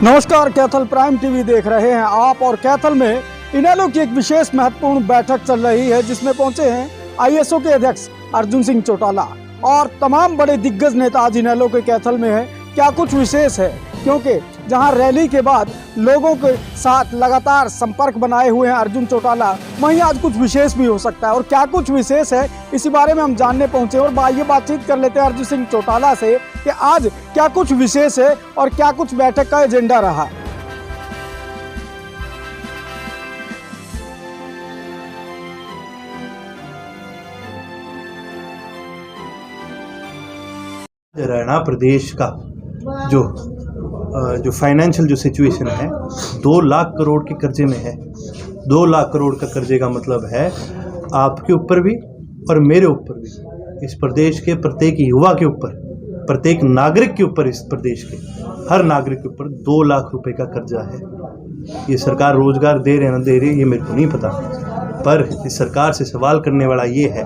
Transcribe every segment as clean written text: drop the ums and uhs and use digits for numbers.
नमस्कार, Kaithal prime TV देख रहे हैं आप। और कैथल में इनेलो की एक विशेष महत्वपूर्ण बैठक चल रही है जिसमें पहुंचे हैं आईएसओ के अध्यक्ष अर्जुन सिंह चौटाला और तमाम बड़े दिग्गज नेता आज इनेलो के कैथल में हैं। क्या कुछ विशेष है, क्योंकि जहां रैली के बाद लोगों के साथ लगातार संपर्क बनाए हुए हैं अर्जुन चौटाला, वहीं आज कुछ विशेष भी हो सकता है। और क्या कुछ विशेष है, इसी बारे में हम जानने पहुंचे और आइए बातचीत कर लेते हैं अर्जुन सिंह चौटाला से कि आज क्या कुछ विशेष है और क्या कुछ बैठक का एजेंडा रहा। हरियाणा प्रदेश का जो फाइनेंशियल जो सिचुएशन है 2 लाख करोड़ के कर्जे में है। 2 लाख करोड़ का कर्जे का मतलब है आपके ऊपर भी और मेरे ऊपर भी, इस प्रदेश के प्रत्येक युवा के ऊपर, प्रत्येक नागरिक के ऊपर, इस प्रदेश के हर नागरिक के ऊपर 2 लाख रुपए का कर्जा है। ये सरकार रोजगार दे रहे ना दे रही ये मेरे को नहीं पता, पर इस सरकार से सवाल करने वाला ये है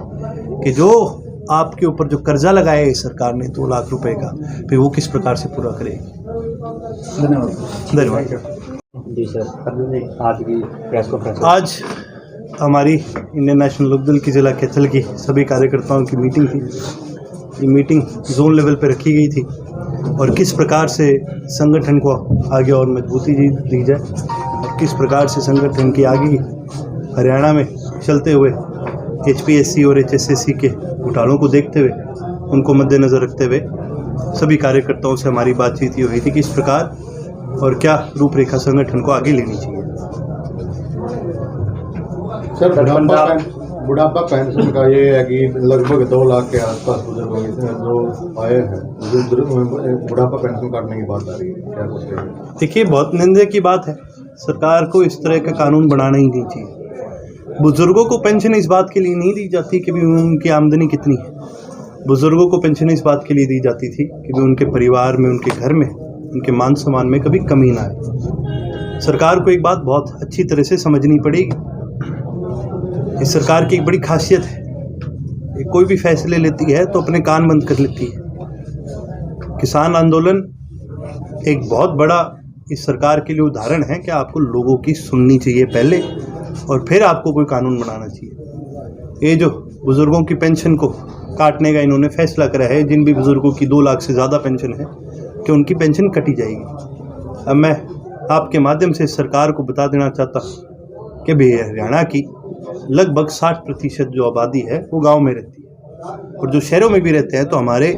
कि जो आपके ऊपर जो कर्जा लगाया है सरकार ने 2 लाख रुपए का, फिर वो किस प्रकार से पूरा करेगी। धन्यवाद जी सर। आज की प्रेस कॉन्फ्रेंस, आज हमारी इंडियन नेशनल लोकदल की जिला कैथल की सभी कार्यकर्ताओं की मीटिंग थी। ये मीटिंग जोन लेवल पर रखी गई थी और किस प्रकार से संगठन को आगे और मजबूती दी जाए और किस प्रकार से संगठन की आगे हरियाणा में चलते हुए HPSC और HSSC के घोटालों को देखते हुए, उनको मद्देनज़र रखते हुए सभी कार्यकर्ताओं से हमारी बातचीत ये हुई थी कि इस प्रकार और क्या रूपरेखा संगठन को आगे लेनी चाहिए। सर, बुढ़ापा पेंशन का ये है कि लगभग 2 लाख के आसपास बुजुर्गों जो आए हैं, बुढ़ापा पेंशन काटने की बात आ रही है, क्या सोचते हैं? देखिए, बहुत निंदनीय की बात है। सरकार को इस तरह का कानून बनाना ही नहीं चाहिए। बुजुर्गों को पेंशन इस बात के लिए नहीं दी जाती कि भी उनकी आमदनी कितनी है। बुजुर्गों को पेंशन इस बात के लिए दी जाती थी कि भी उनके परिवार में, उनके घर में, उनके मान सम्मान में कभी कमी ना आए। सरकार को एक बात बहुत अच्छी तरह से समझनी पड़ेगी। इस सरकार की एक बड़ी खासियत है, ये कोई भी फैसले लेती है तो अपने कान बंद कर लेती है। किसान आंदोलन एक बहुत बड़ा इस सरकार के लिए उदाहरण है कि आपको लोगों की सुननी चाहिए पहले और फिर आपको कोई कानून बनाना चाहिए। ये जो बुजुर्गों की पेंशन को काटने का इन्होंने फैसला करा है, जिन भी बुजुर्गों की 2 लाख से ज़्यादा पेंशन है कि उनकी पेंशन कटी जाएगी। अब मैं आपके माध्यम से सरकार को बता देना चाहता हूँ कि भाई हरियाणा की लगभग 60% जो आबादी है वो गांव में रहती है और जो शहरों में भी रहते हैं। तो हमारे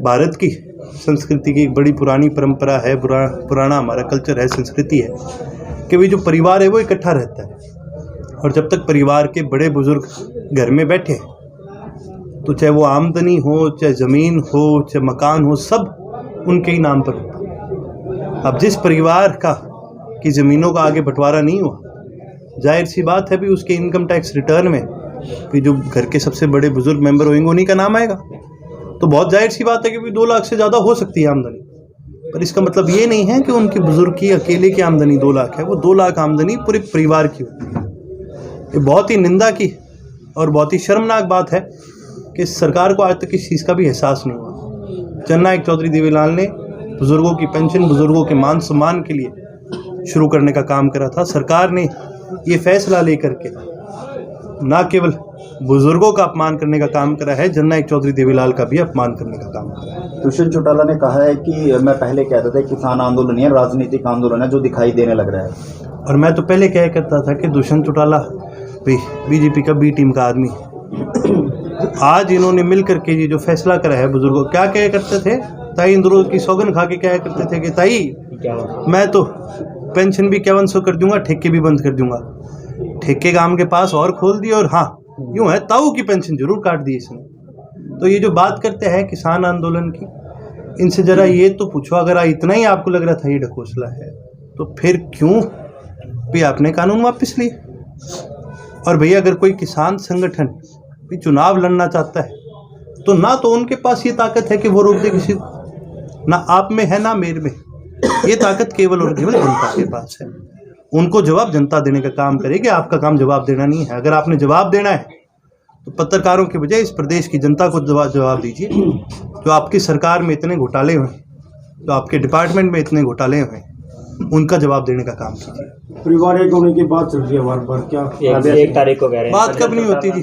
भारत की संस्कृति की एक बड़ी पुरानी परंपरा है, पुराना हमारा कल्चर है, संस्कृति है कि भाई जो परिवार है वो इकट्ठा रहता है और जब तक परिवार के बड़े बुजुर्ग घर में बैठे तो चाहे वो आमदनी हो, चाहे ज़मीन हो, चाहे मकान हो, सब उनके ही नाम पर होता। अब जिस परिवार की ज़मीनों का आगे बंटवारा नहीं हुआ, जाहिर सी बात है भी उसके इनकम टैक्स रिटर्न में भी जो घर के सबसे बड़े बुजुर्ग मेंबर होंगे उन्हीं का नाम आएगा। तो बहुत जाहिर सी बात है कि भी 2 लाख से ज़्यादा हो सकती है आमदनी, पर इसका मतलब ये नहीं है कि उनके बुजुर्ग की अकेले की आमदनी 2 लाख है। वो 2 लाख आमदनी पूरे परिवार की होती है। ये बहुत ही निंदा की और बहुत ही शर्मनाक बात है कि सरकार को आज तक इस चीज़ का भी एहसास नहीं हुआ। जननायक चौधरी देवीलाल ने बुजुर्गों की पेंशन, बुजुर्गों के मान सम्मान के लिए शुरू करने का काम करा था। सरकार ने ये फैसला लेकर के न केवल बुजुर्गों का अपमान करने का काम करा है, जननायक चौधरी देवीलाल का भी अपमान करने का काम करा है। दुष्यंत चौटाला ने कहा है कि मैं पहले कहता था किसान आंदोलन है, राजनीतिक आंदोलन है जो दिखाई देने लग रहा है। और मैं तो पहले कह करता था कि दुष्यंत चौटाला बीजेपी का बी टीम का आदमी है। आज इन्होंने मिल करके ये जो फैसला करा है, बुजुर्गों क्या कह करते थे, ताई इंद्रों की सौगन खा के कहा करते थे कि ताई मैं तो पेंशन भी 5100 कर दूंगा, ठेके भी बंद कर दूंगा। ठेके गांव के पास और खोल दिए और हाँ यूँ है ताऊ की पेंशन जरूर काट दी इसने। तो ये जो बात करते हैं किसान आंदोलन की, इनसे ज़रा ये तो पूछो, अगर इतना ही आपको लग रहा था ये ढकोसला है तो फिर क्यों भी आपने कानून वापस लिए। और भैया अगर कोई किसान संगठन भी चुनाव लड़ना चाहता है तो ना तो उनके पास ये ताकत है कि वो रोक दे किसी को, ना आप में है ना मेरे में। ये ताकत केवल और केवल जनता के पास है। उनको जवाब जनता देने का काम करेगी, आपका काम जवाब देना नहीं है। अगर आपने जवाब देना है तो पत्रकारों के बजाय इस प्रदेश की जनता को जवाब दीजिए। जो आपकी सरकार में इतने घोटाले हुए, जो आपके डिपार्टमेंट में इतने घोटाले हुए उनका जवाब देने का काम कीजिए। पारिवारिक होने की बात चल रही है बार बार, क्या एक तारीख को कह रहे हैं बात कब नहीं होती जी,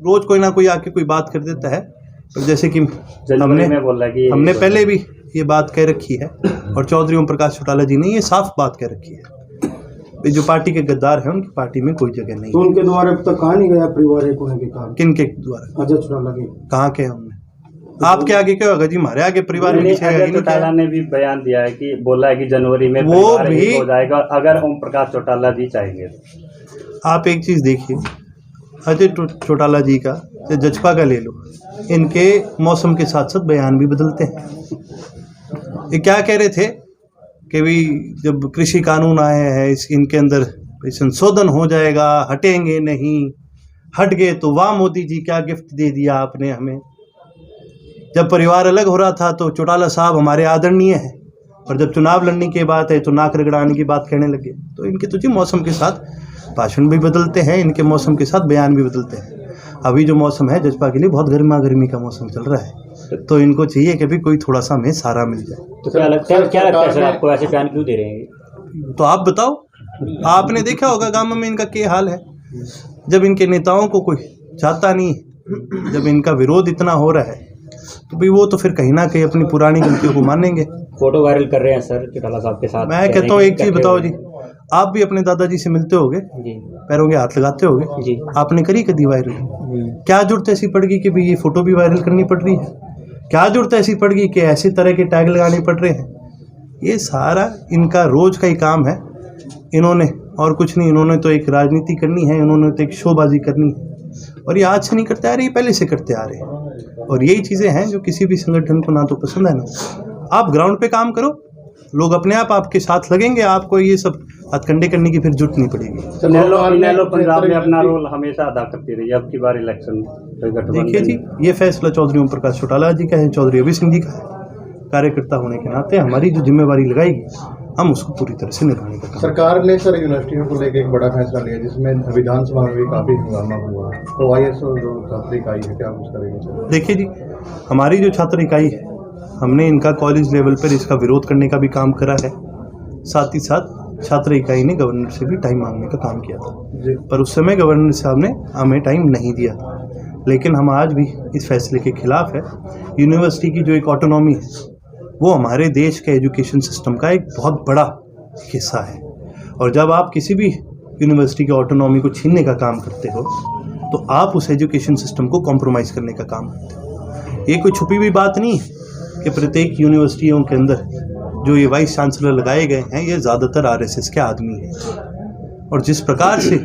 रोज कोई ना कोई आके कोई बात कर देता है। तो जैसे कि हमने पहले भी ये बात कह रखी है और चौधरी ओम प्रकाश चौटाला जी ने ये साफ बात कह रखी है, जो पार्टी के गद्दार हैं उनकी पार्टी में कोई जगह नहीं। तो उनके द्वारा अब तक कहा नहीं गया पारिवारिक होने के कारण? किन के द्वारा? अजय चौटाला के। कहाँ के हमने? आपके आगे क्या होगा जी, हमारे आगे परिवार में अजय चौटाला ने भी बयान दिया है कि बोला है कि जनवरी में वो भी हो जाएगा अगर ओम प्रकाश चौटाला जी चाहेंगे। आप एक चीज देखिए, अजय चौटाला जी का या जजपा का ले लो, इनके मौसम के साथ साथ बयान भी बदलते हैं। ये क्या कह रहे थे कि भी जब कृषि कानून आए हैं इनके अंदर संशोधन हो जाएगा, हटेंगे नहीं, हट गए तो वाह मोदी जी क्या गिफ्ट दे दिया आपने हमें। जब परिवार अलग हो रहा था तो चौटाला साहब हमारे आदरणीय हैं, और जब चुनाव लड़ने की बात है तो नाक रगड़ाने की बात कहने लगे। तो इनके तो जी मौसम के साथ भाषण भी बदलते हैं, इनके मौसम के साथ बयान भी बदलते हैं। अभी जो मौसम है जजपा के लिए बहुत गर्मा गर्मी का मौसम चल रहा है, तो इनको चाहिए कि भी कोई थोड़ा सा हमें सहारा मिल जाए। तो क्या लगता है सर आपको ऐसे बयान क्यों दे रहे हैं? तो आप बताओ, आपने देखा होगा गांव में इनका क्या हाल है। जब इनके नेताओं को कोई चाहता नहीं, जब इनका विरोध इतना हो रहा है, तो भाई वो तो फिर कहीं ना कहीं अपनी पुरानी गलतियों को मानेंगे। फोटो वायरल कर रहे हैं सर चौटाला साहब के साथ। मैं कहता हूँ एक चीज बताओ जी, आप भी अपने दादाजी से मिलते होगे, पैरों के हाथ लगाते होगे जी, आपने करी कभी वायरल? क्या जरूरत ऐसी पड़ गई कि भाई ये फोटो भी वायरल करनी पड़ रही है? क्या जरूरत ऐसी पड़ गई कि ऐसी तरह के टैग लगाने पड़ रहे हैं? ये सारा इनका रोज का ही काम है। इन्होंने और कुछ नहीं, इन्होंने तो एक राजनीति करनी है, इन्होंने तो एक शोबाजी करनी है, और ये आज से नहीं करते आ रहे, पहले से करते आ रहे हैं। और यही चीज़ें हैं जो किसी भी संगठन को ना तो पसंद है ना। आप ग्राउंड पे काम करो, लोग अपने आप आपके साथ लगेंगे, आपको ये सब हथकंडे करने की फिर जरूरत नहीं पड़ेगी। इनेलो पंजाब में अपना रोल हमेशा अदा करती रही, अब की बार इलेक्शन देखिए जी, ये फैसला चौधरी ओम प्रकाश चौटाला जी का है, चौधरी अभय सिंह जी का है। कार्यकर्ता होने के नाते हमारी जो जिम्मेवारी लगाएगी हम उसको पूरी तरह से निभाने का काम। सरकार ने सर यूनिवर्सिटियों को लेकर एक बड़ा फैसला लिया जिसमें विधानसभा में भी काफी हंगामा हुआ, तो ISO जो छात्र इकाई है क्या कुछ करेंगे सर? देखिए जी, हमारी जो छात्र इकाई है, हमने इनका कॉलेज लेवल पर इसका विरोध करने का भी काम करा है। साथ ही साथ छात्र इकाई ने गवर्नर से भी टाइम मांगने का काम किया था, पर उस समय गवर्नर साहब ने हमें टाइम नहीं दिया था। लेकिन हम आज भी इस फैसले के खिलाफ है। यूनिवर्सिटी की जो एक ऑटोनॉमी है वो हमारे देश के एजुकेशन सिस्टम का एक बहुत बड़ा हिस्सा है, और जब आप किसी भी यूनिवर्सिटी की ऑटोनॉमी को छीनने का काम करते हो तो आप उस एजुकेशन सिस्टम को कॉम्प्रोमाइज़ करने का काम करते हो। ये कोई छुपी हुई बात नहीं है कि प्रत्येक यूनिवर्सिटियों के अंदर जो ये वाइस चांसलर लगाए गए हैं ये ज़्यादातर RSS के आदमी हैं, और जिस प्रकार से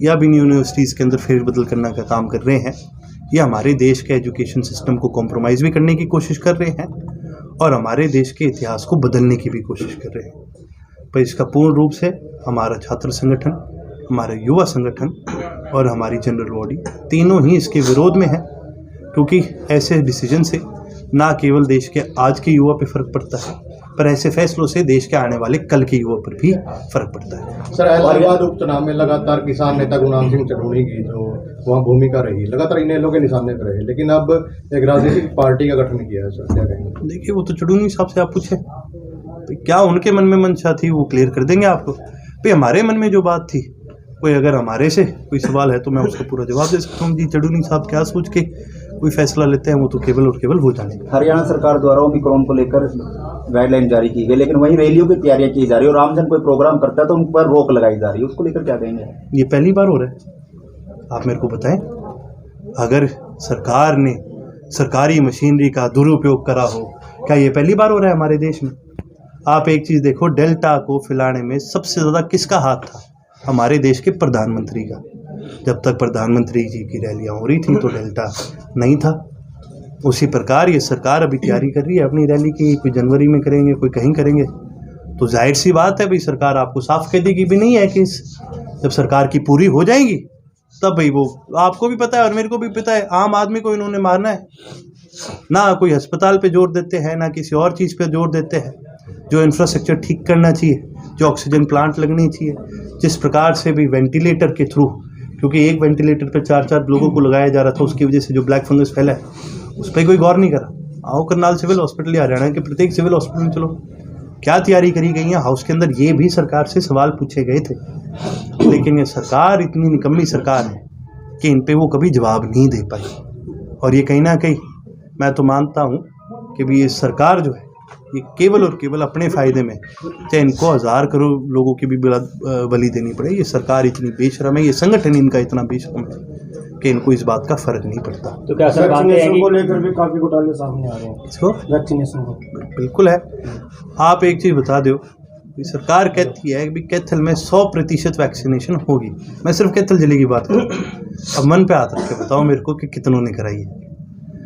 ये अब इन यूनिवर्सिटीज़ के अंदर फेरबदल करने का काम कर रहे हैं, ये हमारे देश के एजुकेशन सिस्टम को कॉम्प्रोमाइज़ भी करने की कोशिश कर रहे हैं और हमारे देश के इतिहास को बदलने की भी कोशिश कर रहे हैं। पर इसका पूर्ण रूप से हमारा छात्र संगठन, हमारा युवा संगठन और हमारी जनरल बॉडी तीनों ही इसके विरोध में है, क्योंकि ऐसे डिसीजन से ना केवल देश के आज के युवा पे फर्क पड़ता है, पर ऐसे फैसलों से देश के आने वाले कल के युवा पर भी फर्क पड़ता है। सर, इलाहाबाद उपचुनाव में लगातार किसान नेता गुरनाम सिंह चढ़ूनी की जो वहाँ भूमिका रही, लगातार इनेलो के निशाने पर रहे, लेकिन अब एक राजनीतिक पार्टी का गठन किया है सर, क्या कहेंगे? देखिए, वो तो चढ़ूनी साहब से आप पूछे तो क्या उनके मन में मंशा थी, वो क्लियर कर देंगे आपको। भाई हमारे मन में जो बात थी, कोई अगर हमारे से कोई सवाल है तो मैं उसको पूरा जवाब दे सकता हूँ। जी, चढ़ूनी साहब क्या सोच के कोई फैसला लेते हैं वो तो केवल और केवल वो जाने। हरियाणा सरकार द्वारा ओमिक्रॉन को लेकर गाइडलाइन जारी की गई, लेकिन वहीं रैलियों की तैयारियां की जा रही है और रामजन कोई प्रोग्राम करता है तो उन पर रोक लगाई जा रही है, उसको लेकर क्या कहेंगे? ये पहली बार हो रहा है, आप मेरे को बताएं। अगर सरकार ने सरकारी मशीनरी का दुरुपयोग करा हो, क्या ये पहली बार हो रहा है हमारे देश में? आप एक चीज़ देखो, डेल्टा को फैलाने में सबसे ज़्यादा किसका हाथ था? हमारे देश के प्रधानमंत्री का। जब तक प्रधानमंत्री जी की रैलियाँ हो रही थी तो डेल्टा नहीं था। उसी प्रकार ये सरकार अभी तैयारी कर रही है अपनी रैली की, कोई जनवरी में करेंगे, कोई कहीं करेंगे, तो जाहिर सी बात है भाई सरकार आपको साफ कह देगी भी नहीं है कि जब सरकार की पूरी हो जाएगी तब भाई वो आपको भी पता है और मेरे को भी पता है, आम आदमी को इन्होंने मारना है। ना कोई अस्पताल पे जोर देते हैं, ना किसी और चीज़ पे जोर देते हैं। जो इंफ्रास्ट्रक्चर ठीक करना चाहिए, जो ऑक्सीजन प्लांट लगनी चाहिए, जिस प्रकार से भी वेंटिलेटर के थ्रू, क्योंकि एक वेंटिलेटर पर 4-4 लोगों को लगाया जा रहा था, उसकी वजह से जो ब्लैक फंगस फैला है उस पर कोई गौर नहीं करा। आओ करनाल सिविल हॉस्पिटल या हरियाणा के प्रत्येक सिविल हॉस्पिटल में चलो। क्या तैयारी करी गई है हाउस के अंदर, ये भी सरकार से सवाल पूछे गए थे, लेकिन ये सरकार इतनी निकम्मी सरकार है कि इन पे वो कभी जवाब नहीं दे पाई। और ये कहीं ना कहीं मैं तो मानता हूँ कि भी ये सरकार जो है ये केवल और केवल अपने फ़ायदे में, चाहे इनको 1000 करोड़ लोगों की भी बलि देनी पड़े, ये सरकार इतनी बेशरम है, ये संगठन इनका इतना बेशरम है कि इनको इस बात का फर्क नहीं पड़ता। तो क्या सर बात है को लेकर भी काफी घोटाले सामने आ रहे हैं। इसको वैक्सीनेशन को बिल्कुल है। आप एक चीज़ बता दो, सरकार कहती है कि कैथल में 100% वैक्सीनेशन होगी। मैं सिर्फ कैथल जिले की बात करूँ, अब मन पे हाथ रख के बताओ मेरे को कि कितनों ने कराई है।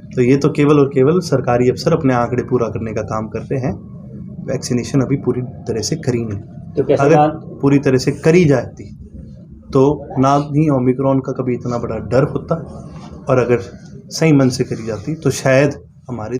तो ये तो केवल और केवल सरकारी अफसर अपने आंकड़े पूरा करने का काम कर रहे हैं। वैक्सीनेशन अभी पूरी तरह से करी नहीं। तो कैसे अगर पूरी तरह से करी जाती तो ना ही ओमिक्रॉन का कभी इतना बड़ा डर होता, और अगर सही मन से करी जाती तो शायद हमारे